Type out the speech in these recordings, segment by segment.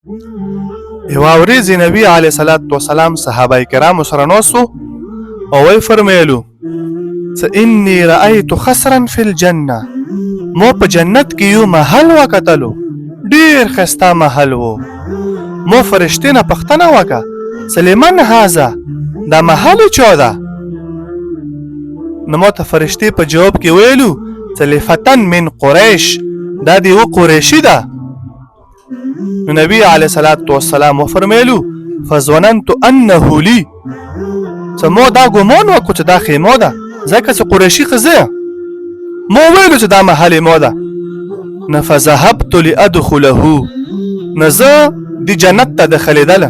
یوه ورځ نبي علیه صلات وسلام صحابه کرامو سره ناست وو او ویې فرمیلو څه انی رأیت خسرا فی الجنه، مو په جنت کې یو محل وکتلو، ډېر ښایسته محل و. مو فرشتې نه پوښتنه وکړه سلیمان هذا، دا محل چا ده؟ نو ما ته فرشتې په جواب کې ویلو چې لفتن من قریش، دا د یوه قریشي ده. نو نبي علیه صلات وسلام وفرمیلو فظننت انه لی، چې مو دا ګمان وکړو چې دا خیمه ده ځکه چې قریشي ښځه یم. مو ویلو چې دا محل یې ما ده. نو فذهبت لادخله، نو زه دی جنت ته دخلېدله،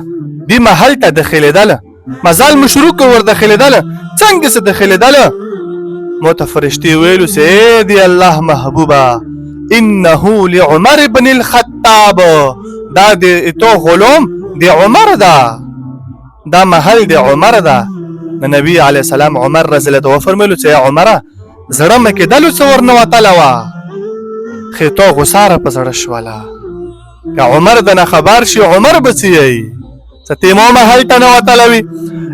دی محل ته دخلېدله، مزال مو شروع کړ ور دخلېدله. څنګه چې دخلېدله مو ته فرشتې ویلو چې ای دی الله محبوبه انه لعمر بن الخطاب، دا د تو غلام د عمر ده، دا محل د عمر ده. نبی علیه السلام عمر رضی الله عنه فرمایلو چې عمره زړه مې کېدلو چې ورنه وتله وه، خو تا غوسه را په زړه شوله. که عمر دنه خبر شي عمر به څه یی چې ته ما محل ته نه وتلی وي.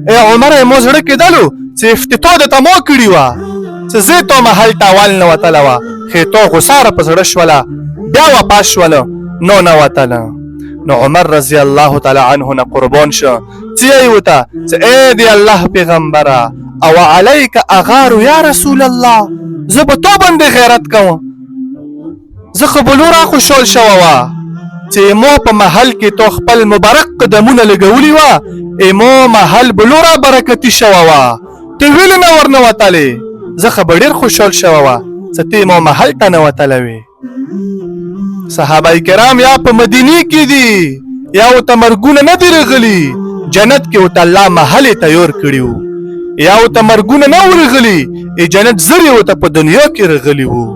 ای عمره مو زړه کېدلو چې افتتاح درته ما کړې وه چې زه تا محل ته اول نه وتلی وه، خو تا غوسه را په زړه شوله، بیا واپس شوله نو نه وتله. نو عمر رضی الله تعالی عنه نه قربان شو چې یې ورته چې ای د الله پیغمبره او علیک اغار یا رسول الله، زه به تا باندې غیرت کوم. زه خو بلو را خوشحال شوه وه چې ما په محل کې تو خپل مبارک قدمونه لګولي وه، ایمو محل بلو را برکتي شوه وه، ته ولې نه ورنه وتلې؟ زه خو به ډېر خوشحال شوه وه چې ته ما محل ته نه وتلی وې. صحابه کرام یا په مدینې کې دي یا ورته مرګونه نه دي رغلي، جنت کې ورته الله محل یې تیار کړي وو، یا ورته مرګونه نه ورغلي، جنت زر یې ورته په دنیا کې رغلي وو.